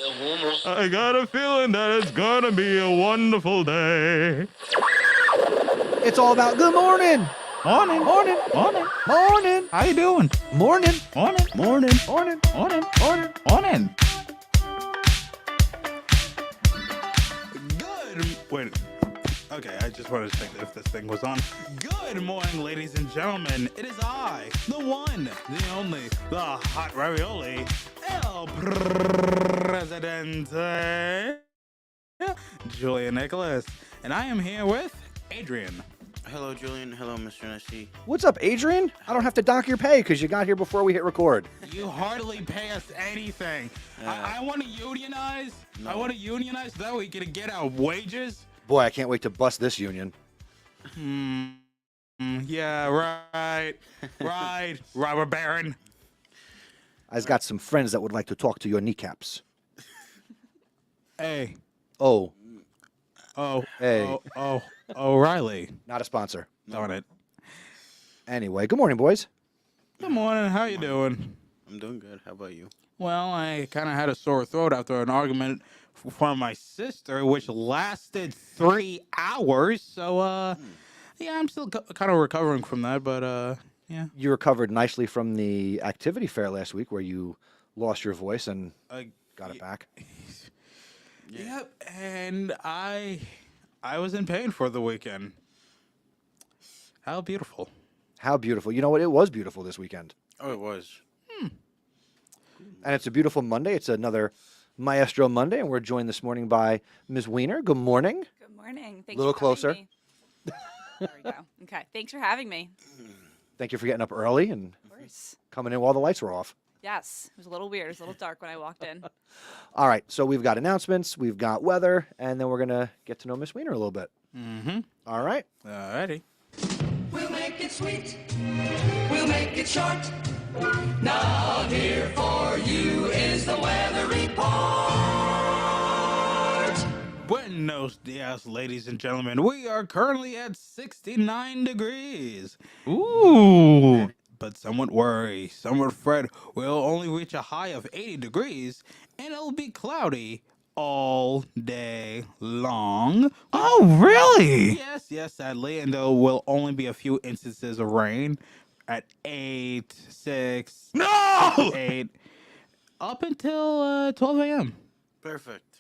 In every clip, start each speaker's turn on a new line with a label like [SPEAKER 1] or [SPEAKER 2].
[SPEAKER 1] I got a feeling that it's gonna be a wonderful day.
[SPEAKER 2] It's all about good morning.
[SPEAKER 1] Morning.
[SPEAKER 2] Morning.
[SPEAKER 1] Morning.
[SPEAKER 2] Morning.
[SPEAKER 1] How you doing?
[SPEAKER 2] Morning.
[SPEAKER 1] Morning.
[SPEAKER 2] Morning. Morning.
[SPEAKER 1] Morning.
[SPEAKER 2] Morning.
[SPEAKER 1] Morning. Good. Wait. Okay, I just wanted to check if this thing was on. Good morning, ladies and gentlemen. It is I, the one, the only, the hot ravioli, El Presidente, Julian Nicholas, and I am here with Adrian.
[SPEAKER 3] Hello, Julian. Hello, Mr. Nessie.
[SPEAKER 2] What's up, Adrian? I don't have to dock your pay because you got here before we hit record.
[SPEAKER 1] You hardly pay us anything. I want to unionize.
[SPEAKER 3] No.
[SPEAKER 1] I want to unionize so that we can get our wages.
[SPEAKER 2] Boy, I can't wait to bust this union.
[SPEAKER 1] Yeah, right. Right, Robert Barron.
[SPEAKER 2] I've got some friends that would like to talk to your kneecaps.
[SPEAKER 1] Hey.
[SPEAKER 2] Oh,
[SPEAKER 1] Oh.
[SPEAKER 2] Hey.
[SPEAKER 1] Oh, O'Reilly.
[SPEAKER 2] not a sponsor.
[SPEAKER 1] Darn it.
[SPEAKER 2] Anyway, good morning, boys.
[SPEAKER 1] Good morning. How you doing?
[SPEAKER 3] I'm doing good. How about you?
[SPEAKER 1] Well, I kind of had a sore throat after an argument from my sister, which lasted 3 hours. So, yeah, I'm still kind of recovering from that, but, yeah.
[SPEAKER 2] You recovered nicely from the activity fair last week where you lost your voice and got it back.
[SPEAKER 1] Yep, and I was in pain for the weekend. How beautiful.
[SPEAKER 2] How beautiful. You know what? It was beautiful this weekend.
[SPEAKER 3] Oh, it was.
[SPEAKER 2] And it's a beautiful Monday. It's another Maestro Monday, and we're joined this morning by Ms. Wiener. Good morning.
[SPEAKER 4] Good morning. Thanks
[SPEAKER 2] Little
[SPEAKER 4] for having
[SPEAKER 2] closer.
[SPEAKER 4] me. There we go. Okay. Thanks for having me.
[SPEAKER 2] Thank you for getting up early and
[SPEAKER 4] Of course.
[SPEAKER 2] coming in while the lights were off.
[SPEAKER 4] Yes. It was a little weird. It was a little dark when I walked in.
[SPEAKER 2] All right, so we've got announcements, we've got weather, and then we're going to get to know Miss Wiener a little bit.
[SPEAKER 1] Mm-hmm.
[SPEAKER 2] All right.
[SPEAKER 1] Alrighty.
[SPEAKER 5] We'll make it sweet. We'll make it short. Now here for you is the weather report.
[SPEAKER 1] Buenos dias, ladies and gentlemen. We are currently at 69 degrees. Ooh. But somewhat worry, somewhat fret, we'll only reach a high of 80 degrees, and it'll be cloudy all day long. Oh, really? Yes, sadly, and there will only be a few instances of rain at 8, 6, 8, up until 12 a.m.
[SPEAKER 3] Perfect.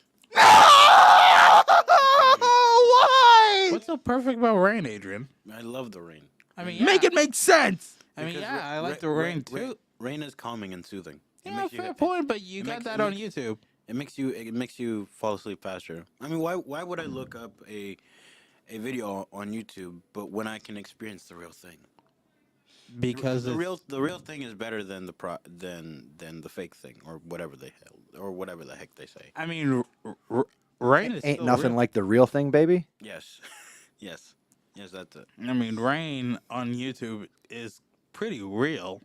[SPEAKER 2] Why?
[SPEAKER 1] What's so perfect about rain, Adrian?
[SPEAKER 3] I love the rain.
[SPEAKER 1] I mean,
[SPEAKER 2] Make it make sense.
[SPEAKER 1] I mean,
[SPEAKER 3] Because
[SPEAKER 1] yeah, I like the rain too.
[SPEAKER 3] Rain is calming and soothing.
[SPEAKER 1] Yeah, fair point, but you got that on YouTube.
[SPEAKER 3] It makes you fall asleep faster. I mean, why would I look up a video on YouTube, but when I can experience the real thing?
[SPEAKER 1] Because
[SPEAKER 3] the real thing is better than than the fake thing or whatever the heck they say.
[SPEAKER 1] I mean, rain is
[SPEAKER 2] Ain't
[SPEAKER 1] still
[SPEAKER 2] nothing
[SPEAKER 1] real.
[SPEAKER 2] like the real thing, baby.
[SPEAKER 3] Yes, yes, that's it.
[SPEAKER 1] I mean, rain on YouTube is pretty real.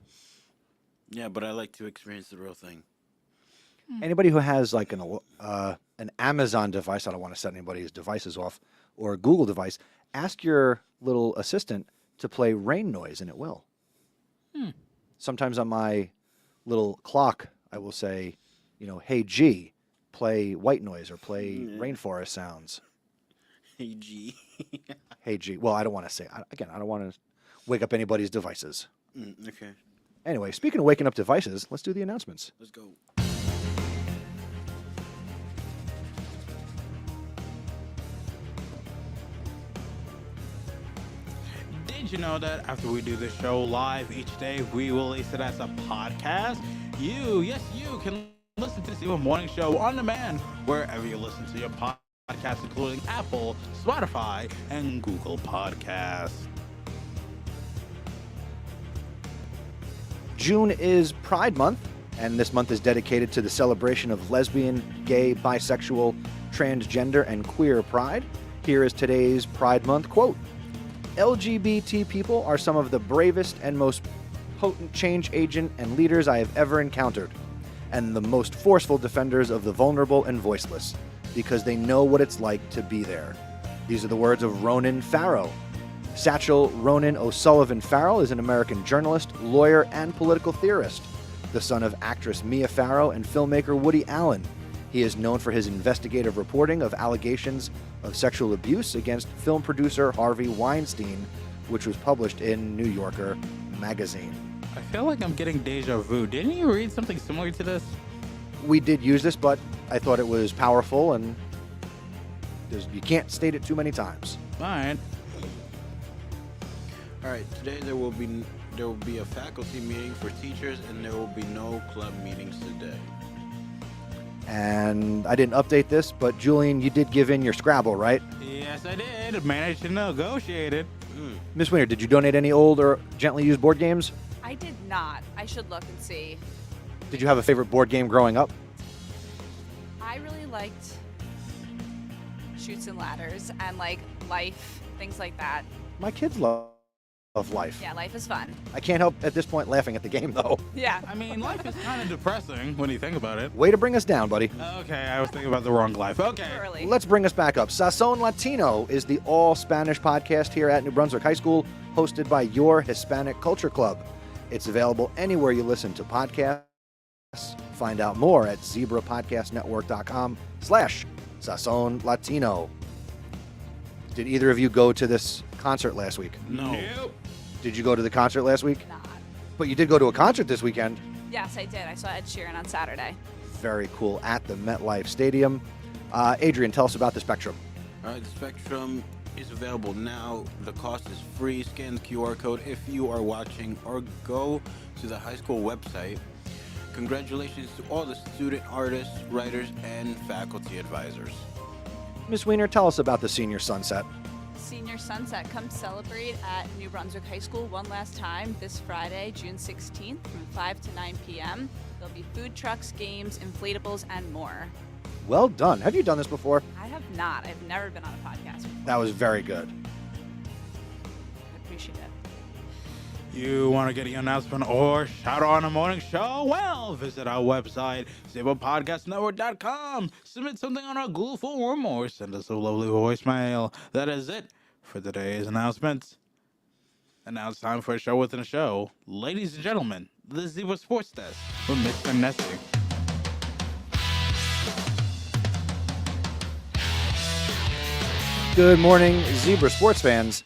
[SPEAKER 3] Yeah, but I like to experience the real thing.
[SPEAKER 2] Anybody who has like an Amazon device, I don't want to set anybody's devices off, or a Google device, ask your little assistant to play rain noise, and it will. Sometimes on my little clock, I will say, hey G, play white noise or play rainforest sounds.
[SPEAKER 3] Hey, G.
[SPEAKER 2] Hey G. Well, I don't want to say, again, I don't want to wake up anybody's devices.
[SPEAKER 3] Okay,
[SPEAKER 2] Anyway, speaking of waking up devices, let's do the announcements.
[SPEAKER 3] let's go.
[SPEAKER 1] Did you know that after we do this show live each day, we release it as a podcast? You can listen to this Even Morning Show on demand wherever you listen to your podcasts, including Apple, Spotify, and Google Podcasts.
[SPEAKER 2] June is Pride Month, and this month is dedicated to the celebration of lesbian, gay, bisexual, transgender, and queer pride. Here is today's Pride Month quote. LGBT people are some of the bravest and most potent change agent and leaders I have ever encountered, and the most forceful defenders of the vulnerable and voiceless, because they know what it's like to be there. These are the words of Ronan Farrow. Satchel Ronan O'Sullivan Farrell is an American journalist, lawyer, and political theorist, the son of actress Mia Farrow and filmmaker Woody Allen. He is known for his investigative reporting of allegations of sexual abuse against film producer Harvey Weinstein, which was published in New Yorker magazine.
[SPEAKER 1] I feel like I'm getting deja vu. Didn't you read something similar to this?
[SPEAKER 2] We did use this, but I thought it was powerful, and you can't state it too many times.
[SPEAKER 1] All right.
[SPEAKER 3] All right, today there will be a faculty meeting for teachers, and there will be no club meetings today.
[SPEAKER 2] And I didn't update this, but Julian, you did give in your Scrabble, right?
[SPEAKER 1] Yes, I did. Managed to negotiate it.
[SPEAKER 2] Miss Wiener, did you donate any old or gently used board games?
[SPEAKER 4] I did not. I should look and see.
[SPEAKER 2] Did you have a favorite board game growing up?
[SPEAKER 4] I really liked Shoots and Ladders and like Life, things like that.
[SPEAKER 2] My kids love Life.
[SPEAKER 4] Yeah, Life is fun.
[SPEAKER 2] I can't help at this point laughing at the game, though.
[SPEAKER 4] Yeah.
[SPEAKER 1] I mean, life is kind of depressing when you think about it.
[SPEAKER 2] Way to bring us down, buddy.
[SPEAKER 1] Okay, I was thinking about the wrong life. Okay.
[SPEAKER 4] Early.
[SPEAKER 2] Let's bring us back up. Sazon Latino is the all-Spanish podcast here at New Brunswick High School, hosted by your Hispanic Culture Club. It's available anywhere you listen to podcasts. Find out more at zebrapodcastnetwork.com/Sazon Latino. Did either of you go to this concert last week?
[SPEAKER 3] No.
[SPEAKER 1] Nope.
[SPEAKER 2] Did you go to the concert last week?
[SPEAKER 4] Not.
[SPEAKER 2] But you did go to a concert this weekend.
[SPEAKER 4] Yes, I did. I saw Ed Sheeran on Saturday.
[SPEAKER 2] Very cool, at the MetLife Stadium. Adrian, tell us about the Spectrum.
[SPEAKER 3] All right, the Spectrum is available now. The cost is free. Scan the QR code if you are watching, or go to the high school website. Congratulations to all the student artists, writers, and faculty advisors.
[SPEAKER 2] Miss Wiener, tell us about the Senior Sunset.
[SPEAKER 4] Senior Sunset. Come celebrate at New Brunswick High School one last time this Friday, June 16th from 5 to 9 p.m. There'll be food trucks, games, inflatables, and more.
[SPEAKER 2] Well done. Have you done this before?
[SPEAKER 4] I have not. I've never been on a podcast before.
[SPEAKER 2] That was very good.
[SPEAKER 4] I appreciate it.
[SPEAKER 1] You want to get an announcement or shout out on a morning show? Well, visit our website, zebrapodcastnetwork.com. Submit something on our Google form or send us a lovely voicemail. That is it for today's announcements. And now it's time for a show within a show. Ladies and gentlemen, the Zebra Sports Desk with Mr. Nessie.
[SPEAKER 2] Good morning, Zebra sports fans.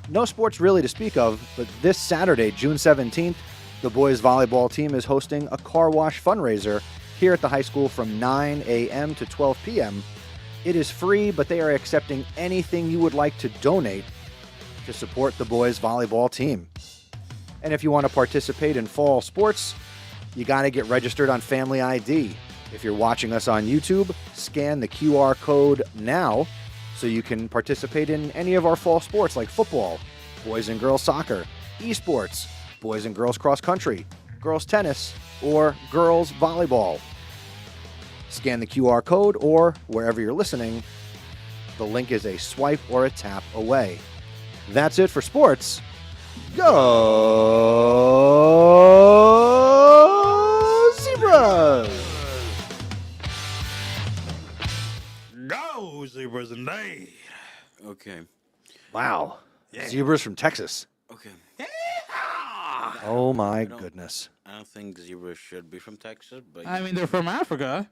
[SPEAKER 2] No sports really to speak of, but this Saturday, June 17th, the boys volleyball team is hosting a car wash fundraiser here at the high school from 9 a.m. to 12 p.m. It is free, but they are accepting anything you would like to donate to support the boys volleyball team. And if you want to participate in fall sports, you got to get registered on Family ID. If you're watching us on YouTube, scan the QR code now so you can participate in any of our fall sports like football, boys and girls soccer, esports, boys and girls cross country, girls tennis, or girls volleyball. Scan the QR code, or wherever you're listening, the link is a swipe or a tap away. That's it for sports. Go Zebras!
[SPEAKER 1] Go, Zebras indeed.
[SPEAKER 3] Okay.
[SPEAKER 2] Wow.
[SPEAKER 1] Yeah.
[SPEAKER 2] Zebras from Texas.
[SPEAKER 3] Okay.
[SPEAKER 2] Oh my
[SPEAKER 3] don't-
[SPEAKER 2] goodness.
[SPEAKER 3] I don't think zebras should be from Texas, but
[SPEAKER 1] I mean, they're from Africa.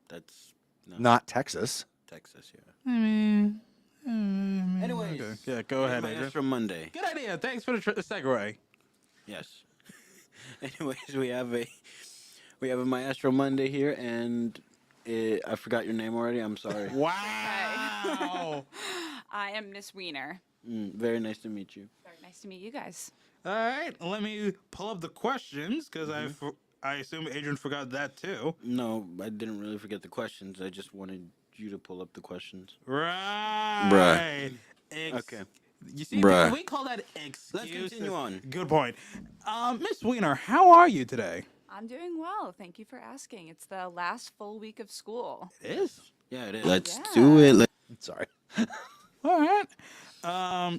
[SPEAKER 3] that's
[SPEAKER 2] Not Texas.
[SPEAKER 3] Texas, yeah.
[SPEAKER 1] I mean,
[SPEAKER 3] Anyways,
[SPEAKER 1] okay. Yeah, go ahead,
[SPEAKER 3] my
[SPEAKER 1] Adrian.
[SPEAKER 3] extra Monday.
[SPEAKER 1] Good idea. Thanks for the segue.
[SPEAKER 3] Yes. Anyways, we have a Maestro Monday here, and I forgot your name already. I'm sorry.
[SPEAKER 1] Wow.
[SPEAKER 4] I am Miss Wiener.
[SPEAKER 3] Very nice to meet you.
[SPEAKER 4] Very nice to meet you guys.
[SPEAKER 1] All right, let me pull up the questions because I assume Adrian forgot that too.
[SPEAKER 3] No, I didn't really forget the questions. I just wanted you to pull up the questions.
[SPEAKER 1] Right.
[SPEAKER 3] Okay.
[SPEAKER 1] You see,
[SPEAKER 3] Bruh.
[SPEAKER 1] we call that excuses.
[SPEAKER 3] Let's continue on.
[SPEAKER 1] Good point. Miss Wiener, how are you today?
[SPEAKER 4] I'm doing well. Thank you for asking. It's the last full week of school.
[SPEAKER 1] It is.
[SPEAKER 3] Yeah, it is. Let's
[SPEAKER 4] Yeah.
[SPEAKER 3] do it.
[SPEAKER 2] Sorry.
[SPEAKER 1] All right.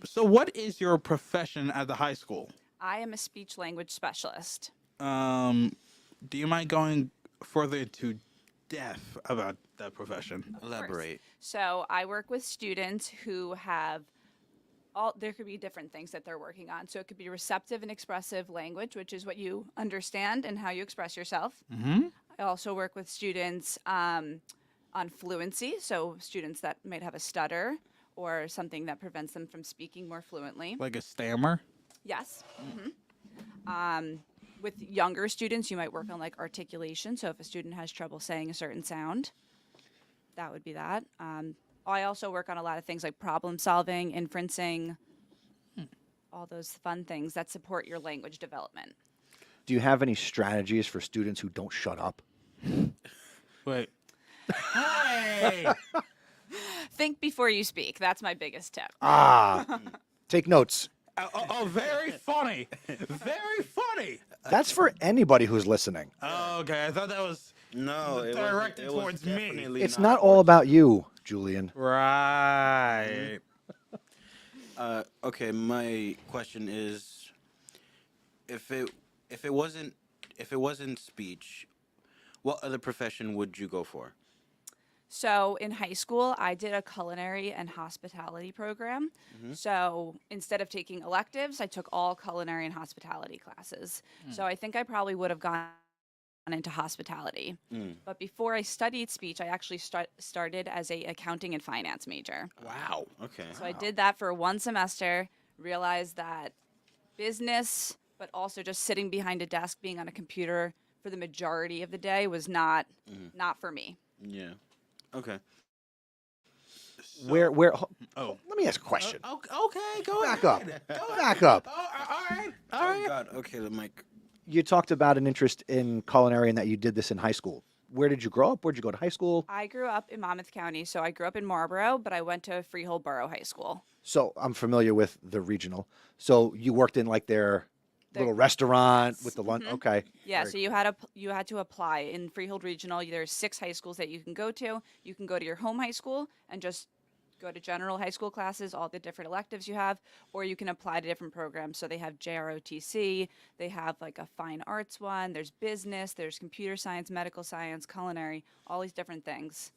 [SPEAKER 1] So what is your profession at the high school?
[SPEAKER 4] I am a speech language specialist.
[SPEAKER 1] Do you mind going further into depth about that profession?
[SPEAKER 3] Elaborate.
[SPEAKER 4] So I work with students who have there could be different things that they're working on. So it could be receptive and expressive language, which is what you understand and how you express yourself.
[SPEAKER 1] Mm-hmm.
[SPEAKER 4] I also work with students on fluency, so students that might have a stutter or something that prevents them from speaking more fluently.
[SPEAKER 1] Like a stammer?
[SPEAKER 4] Yes. With younger students, you might work on like articulation. So if a student has trouble saying a certain sound, that would be that. I also work on a lot of things like problem solving, inferencing, all those fun things that support your language development.
[SPEAKER 2] Do you have any strategies for students who don't shut up?
[SPEAKER 1] Wait. Hey!
[SPEAKER 4] Think before you speak. That's my biggest tip.
[SPEAKER 2] Take notes.
[SPEAKER 1] Oh, very funny. Very funny.
[SPEAKER 2] That's for anybody who's listening.
[SPEAKER 1] Oh, okay, I thought that was
[SPEAKER 3] No,
[SPEAKER 1] Directed
[SPEAKER 3] it was
[SPEAKER 1] towards me.
[SPEAKER 3] definitely
[SPEAKER 2] It's not all about you, Julian.
[SPEAKER 1] right.
[SPEAKER 3] Okay, my question is, if it wasn't speech, what other profession would you go for?
[SPEAKER 4] So in high school, I did a culinary and hospitality program. So instead of taking electives, I took all culinary and hospitality classes. So I think I probably would have gone into hospitality. But before I studied speech, I actually started as a accounting and finance major.
[SPEAKER 3] Wow. Okay.
[SPEAKER 4] So I did that for one semester, realized that business, but also just sitting behind a desk, being on a computer for the majority of the day was not for me.
[SPEAKER 3] Yeah. Okay.
[SPEAKER 2] Where?
[SPEAKER 1] Oh.
[SPEAKER 2] Let me ask a question.
[SPEAKER 1] Okay, go
[SPEAKER 2] Back
[SPEAKER 1] ahead.
[SPEAKER 2] up. Back up.
[SPEAKER 1] Oh, all right. All
[SPEAKER 3] Oh
[SPEAKER 1] right.
[SPEAKER 3] God. Okay, the mic.
[SPEAKER 2] You talked about an interest in culinary and that you did this in high school. Where did you grow up? Where did you go to high school?
[SPEAKER 4] I grew up in Monmouth County, so I grew up in Marlboro, but I went to Freehold Borough High School.
[SPEAKER 2] So I'm familiar with the regional. So you worked in like their
[SPEAKER 4] The-
[SPEAKER 2] little restaurant with
[SPEAKER 4] Yes.
[SPEAKER 2] the lunch. Okay.
[SPEAKER 4] Yeah,
[SPEAKER 2] Very
[SPEAKER 4] so you had to apply in Freehold Regional. There's 6 high schools that you can go to. You can go to your home high school and just go to general high school classes, all the different electives you have, or you can apply to different programs. So they have JROTC, they have like a fine arts one, there's business, there's computer science, medical science, culinary, all these different things.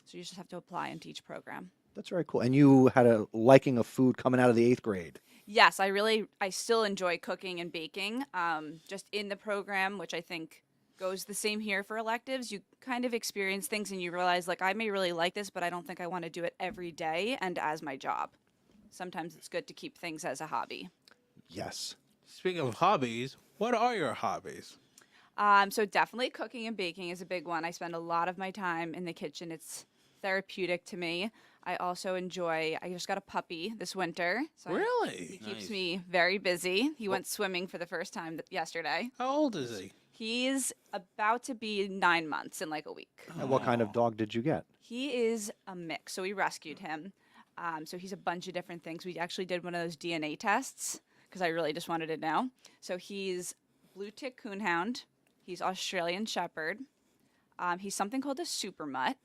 [SPEAKER 4] So you just have to apply into each program.
[SPEAKER 2] That's very cool. And you had a liking of food coming out of the 8th grade.
[SPEAKER 4] Yes, I still enjoy cooking and baking. Just in the program, which I think goes the same here for electives, you kind of experience things and you realize, like, I may really like this, but I don't think I want to do it every day and as my job. Sometimes it's good to keep things as a hobby.
[SPEAKER 2] Yes.
[SPEAKER 1] Speaking of hobbies, what are your hobbies?
[SPEAKER 4] So definitely cooking and baking is a big one. I spend a lot of my time in the kitchen. It's therapeutic to me. I also I just got a puppy this winter. So he
[SPEAKER 1] Really?
[SPEAKER 4] keeps
[SPEAKER 3] Nice.
[SPEAKER 4] me very busy. He went swimming for the first time yesterday.
[SPEAKER 1] How old is he?
[SPEAKER 4] He's about to be 9 months in like a week.
[SPEAKER 2] And what kind of dog did you get?
[SPEAKER 4] He is a mix, so we rescued him. So he's a bunch of different things. We actually did one of those DNA tests because I really just wanted to know. So he's blue tick coonhound. He's Australian Shepherd. He's something called a super mutt.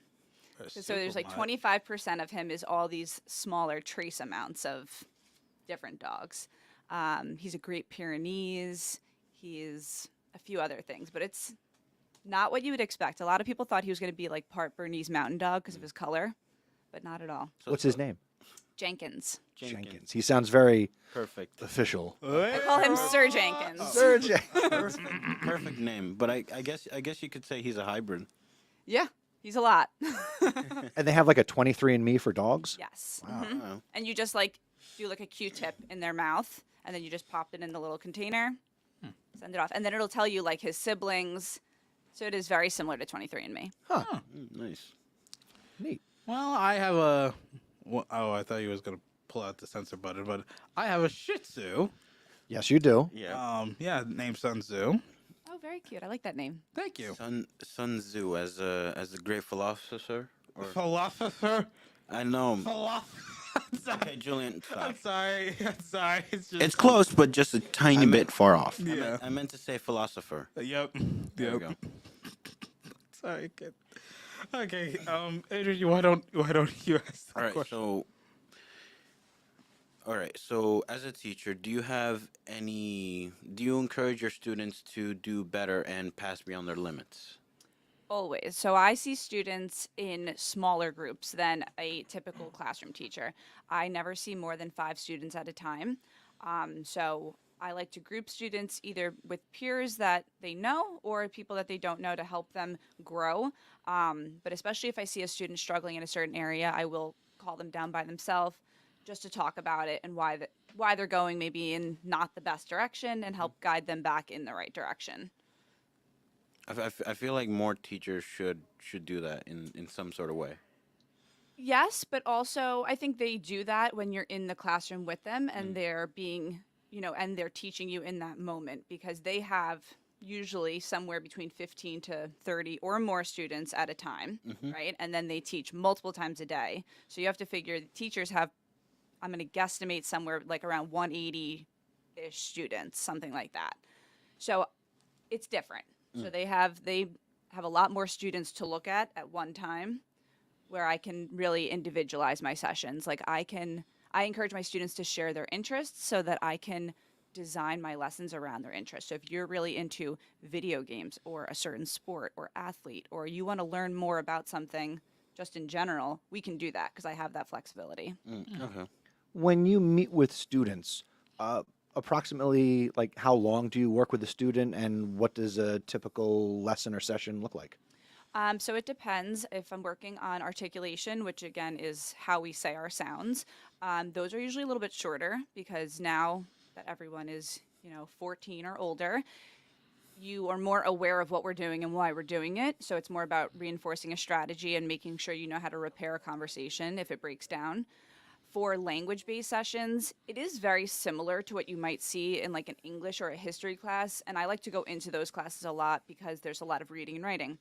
[SPEAKER 4] So there's like 25% of him is all these smaller trace amounts of different dogs. He's a Great Pyrenees. He's a few other things, but it's not what you would expect. A lot of people thought he was going to be like part Bernese Mountain Dog because of his color, but not at all.
[SPEAKER 2] What's his name?
[SPEAKER 4] Jenkins.
[SPEAKER 2] Jenkins. He sounds very
[SPEAKER 3] Perfect.
[SPEAKER 2] official.
[SPEAKER 4] I call him Sir Jenkins.
[SPEAKER 2] Sir Jenkins.
[SPEAKER 3] Perfect name. But I guess you could say he's a hybrid.
[SPEAKER 4] Yeah, he's a lot.
[SPEAKER 2] And they have like a 23andMe for dogs?
[SPEAKER 4] Yes.
[SPEAKER 3] Wow.
[SPEAKER 4] And you just like do like a Q-tip in their mouth, and then you just pop it in the little container, send it off, and then it'll tell you like his siblings. So it is very similar to 23andMe.
[SPEAKER 3] Nice.
[SPEAKER 2] Neat.
[SPEAKER 1] Well, I have a. Oh, I thought he was gonna pull out the censor button, but I have a Shih Tzu.
[SPEAKER 2] Yes, you do.
[SPEAKER 3] Yeah.
[SPEAKER 1] Named Sun Tzu.
[SPEAKER 4] Oh, very cute. I like that name.
[SPEAKER 1] Thank you.
[SPEAKER 3] Sun Tzu as a great philosopher. Or
[SPEAKER 1] Philosopher.
[SPEAKER 3] I know.
[SPEAKER 1] Philosopher.
[SPEAKER 3] Okay, Julian.
[SPEAKER 1] I'm
[SPEAKER 3] Stop.
[SPEAKER 1] sorry. I'm sorry. It's just.
[SPEAKER 3] It's close, but just a tiny bit far off.
[SPEAKER 1] Yeah.
[SPEAKER 3] I meant to say philosopher.
[SPEAKER 1] Yep.
[SPEAKER 3] There we
[SPEAKER 1] Yep.
[SPEAKER 3] go.
[SPEAKER 1] Sorry, kid. Okay. Adrian, why don't you ask the
[SPEAKER 3] All right.
[SPEAKER 1] question?
[SPEAKER 3] So as a teacher, do you encourage your students to do better and pass beyond their limits?
[SPEAKER 4] Always. So I see students in smaller groups than a typical classroom teacher. I never see more than 5 students at a time. So I like to group students either with peers that they know or people that they don't know to help them grow. But especially if I see a student struggling in a certain area, I will call them down by themselves just to talk about it and why they're going maybe in not the best direction and help guide them back in the right direction.
[SPEAKER 3] I feel like more teachers should do that in some sort of way.
[SPEAKER 4] Yes, but also I think they do that when you're in the classroom with them and they're being, and they're teaching you in that moment because they have usually somewhere between 15 to 30 or more students at a time, right? And then they teach multiple times a day. So you have to figure the teachers have, I'm going to guesstimate somewhere like around 180-ish students, something like that. So it's different. So they have a lot more students to look at one time where I can really individualize my sessions. Like I encourage my students to share their interests so that I can design my lessons around their interests. So if you're really into video games or a certain sport or athlete, or you want to learn more about something just in general, we can do that because I have that flexibility.
[SPEAKER 3] Okay.
[SPEAKER 2] When you meet with students, approximately like how long do you work with a student, and what does a typical lesson or session look like?
[SPEAKER 4] So it depends. If I'm working on articulation, which again is how we say our sounds, those are usually a little bit shorter because now that everyone is, 14 or older, you are more aware of what we're doing and why we're doing it. So it's more about reinforcing a strategy and making sure you know how to repair a conversation if it breaks down. For language-based sessions, it is very similar to what you might see in like an English or a history class, and I like to go into those classes a lot because there's a lot of reading and writing.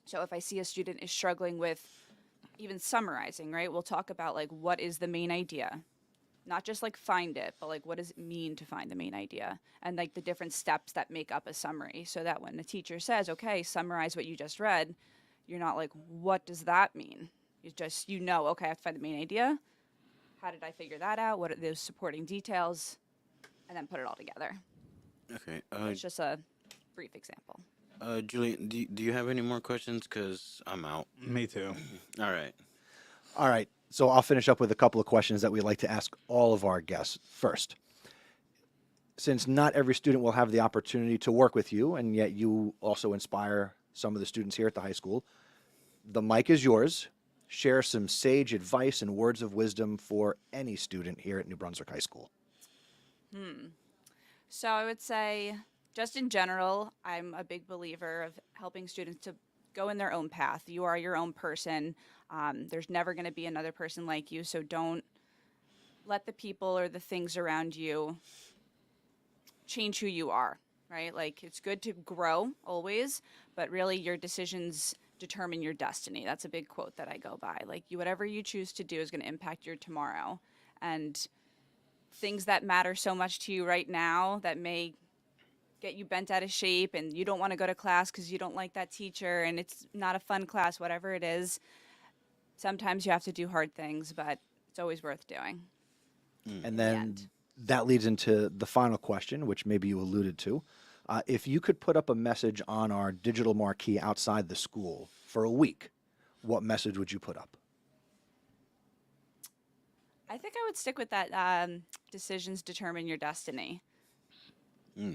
[SPEAKER 4] So if I see a student is struggling with even summarizing, right, we'll talk about like what is the main idea, not just like find it, but like what does it mean to find the main idea, and like the different steps that make up a summary, so that when the teacher says, okay, summarize what you just read, you're not like, what does that mean? Okay, I have to find the main idea. How did I figure that out? What are those supporting details? And then put it all together.
[SPEAKER 3] Okay.
[SPEAKER 4] It's just a brief example.
[SPEAKER 3] Julian, do you have any more questions? Because I'm out.
[SPEAKER 1] Me too.
[SPEAKER 3] All right.
[SPEAKER 2] All right, so I'll finish up with a couple of questions that we like to ask all of our guests. First, since not every student will have the opportunity to work with you, and yet you also inspire some of the students here at the high school, the mic is yours. Share some sage advice and words of wisdom for any student here at New Brunswick High School.
[SPEAKER 4] So I would say, just in general, I'm a big believer of helping students to go in their own path. You are your own person. There's never going to be another person like you, so don't let the people or the things around you change who you are, right? Like, it's good to grow always, but really your decisions determine your destiny. That's a big quote that I go by. Like, whatever you choose to do is going to impact your tomorrow. And things that matter so much to you right now that may get you bent out of shape and you don't want to go to class because you don't like that teacher and it's not a fun class, whatever it is, sometimes you have to do hard things, but it's always worth doing.
[SPEAKER 2] And then
[SPEAKER 4] end.
[SPEAKER 2] that leads into the final question, which maybe you alluded to. If you could put up a message on our digital marquee outside the school for a week, what message would you put up?
[SPEAKER 4] I think I would stick with that decisions determine your destiny.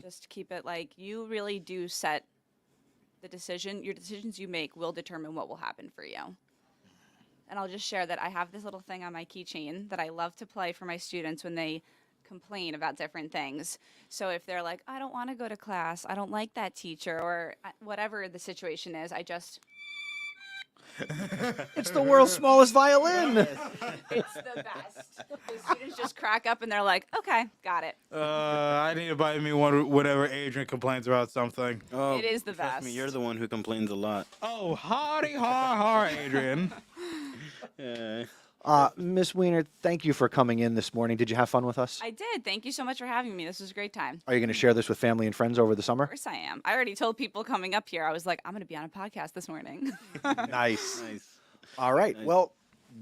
[SPEAKER 4] Just keep it like you really do set the decision. Your decisions you make will determine what will happen for you. And I'll just share that I have this little thing on my keychain that I love to play for my students when they complain about different things. So if they're like, I don't want to go to class, I don't like that teacher, or whatever the situation is, I just...
[SPEAKER 2] It's the world's smallest violin.
[SPEAKER 4] It's the best. The students just crack up and they're like, okay, got it.
[SPEAKER 1] I need to buy me one whenever Adrian complains about something.
[SPEAKER 3] Oh,
[SPEAKER 4] It is the
[SPEAKER 3] trust me,
[SPEAKER 4] best.
[SPEAKER 3] you're the one who complains a lot.
[SPEAKER 1] Oh, hardy har, Adrian.
[SPEAKER 2] Miss Wiener, thank you for coming in this morning. Did you have fun with us?
[SPEAKER 4] I did. Thank you so much for having me. This was a great time.
[SPEAKER 2] Are you going to share this with family and friends over the summer?
[SPEAKER 4] Of course I am. I already told people coming up here, I was like, I'm going to be on a podcast this morning.
[SPEAKER 2] Nice.
[SPEAKER 3] Nice.
[SPEAKER 2] All right. Well,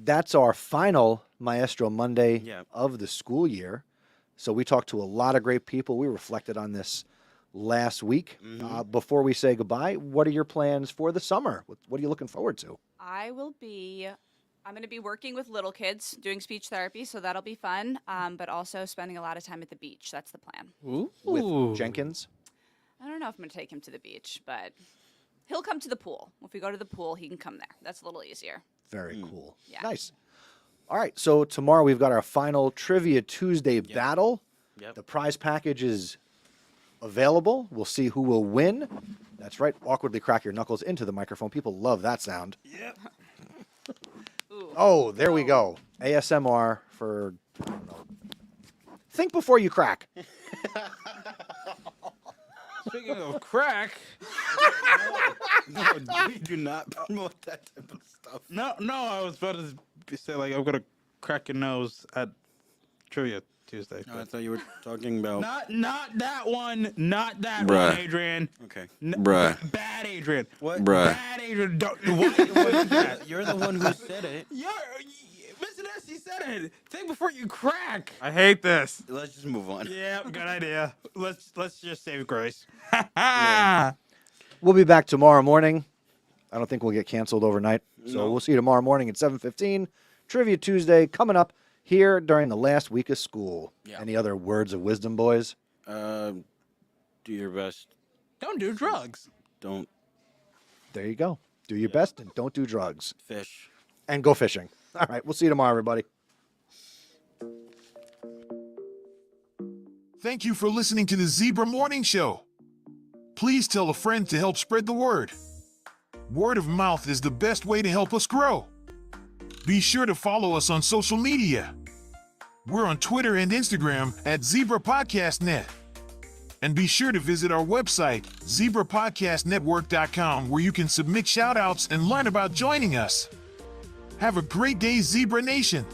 [SPEAKER 2] that's our final Maestro Monday
[SPEAKER 3] Yeah.
[SPEAKER 2] of the school year. So we talked to a lot of great people. We reflected on this last week. Before we say goodbye, what are your plans for the summer? What are you looking forward to?
[SPEAKER 4] I will be I'm going to be working with little kids, doing speech therapy, so that'll be fun. But also spending a lot of time at the beach. That's the plan.
[SPEAKER 1] Ooh.
[SPEAKER 2] With Jenkins?
[SPEAKER 4] I don't know if I'm going to take him to the beach, but he'll come to the pool. If we go to the pool, he can come there. That's a little easier.
[SPEAKER 2] Very cool.
[SPEAKER 4] Yeah.
[SPEAKER 2] Nice. All right, so tomorrow we've got our final Trivia Tuesday battle.
[SPEAKER 3] Yep.
[SPEAKER 2] The prize package is available. We'll see who will win. That's right. Awkwardly crack your knuckles into the microphone. People love that sound.
[SPEAKER 1] Yep.
[SPEAKER 4] Ooh.
[SPEAKER 2] Oh, there we go. ASMR for, I don't know. Think before you crack.
[SPEAKER 1] Speaking of crack,
[SPEAKER 3] No, we do not promote that type of stuff.
[SPEAKER 1] no, I was about to say like I'm gonna crack your nose at Trivia Tuesday.
[SPEAKER 3] No, I
[SPEAKER 1] but-
[SPEAKER 3] thought you were talking about.
[SPEAKER 1] Not that one. Not that
[SPEAKER 3] Bruh.
[SPEAKER 1] one, Adrian.
[SPEAKER 3] Okay.
[SPEAKER 1] Bruh. Bad Adrian.
[SPEAKER 3] What?
[SPEAKER 2] Bruh.
[SPEAKER 1] Bad Adrian. What was that?
[SPEAKER 3] You're the one who said it.
[SPEAKER 1] Mr. Nessie said it. Think before you crack. I hate this.
[SPEAKER 3] Let's just move on.
[SPEAKER 1] Yeah, good idea. Let's just save grace.
[SPEAKER 2] We'll be back tomorrow morning. I don't think we'll get canceled overnight. So
[SPEAKER 3] No.
[SPEAKER 2] we'll see you tomorrow morning at 7:15. Trivia Tuesday coming up here during the last week of school.
[SPEAKER 3] Yeah.
[SPEAKER 2] Any other words of wisdom, boys?
[SPEAKER 3] Do your best.
[SPEAKER 1] Don't do drugs.
[SPEAKER 3] Don't
[SPEAKER 2] There you go. Do your best and don't do drugs.
[SPEAKER 3] fish.
[SPEAKER 2] And go fishing. All right, we'll see you tomorrow, everybody.
[SPEAKER 6] Thank you for listening to the Zebra Morning Show. Please tell a friend to help spread the word. Word of mouth is the best way to help us grow. Be sure to follow us on social media. We're on Twitter and Instagram at Zebra Podcast Net. And be sure to visit our website, zebrapodcastnetwork.com, where you can submit shout-outs and learn about joining us. Have a great day, Zebra Nation.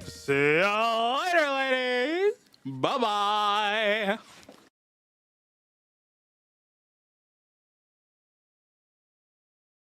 [SPEAKER 1] See you later, ladies. Bye-bye.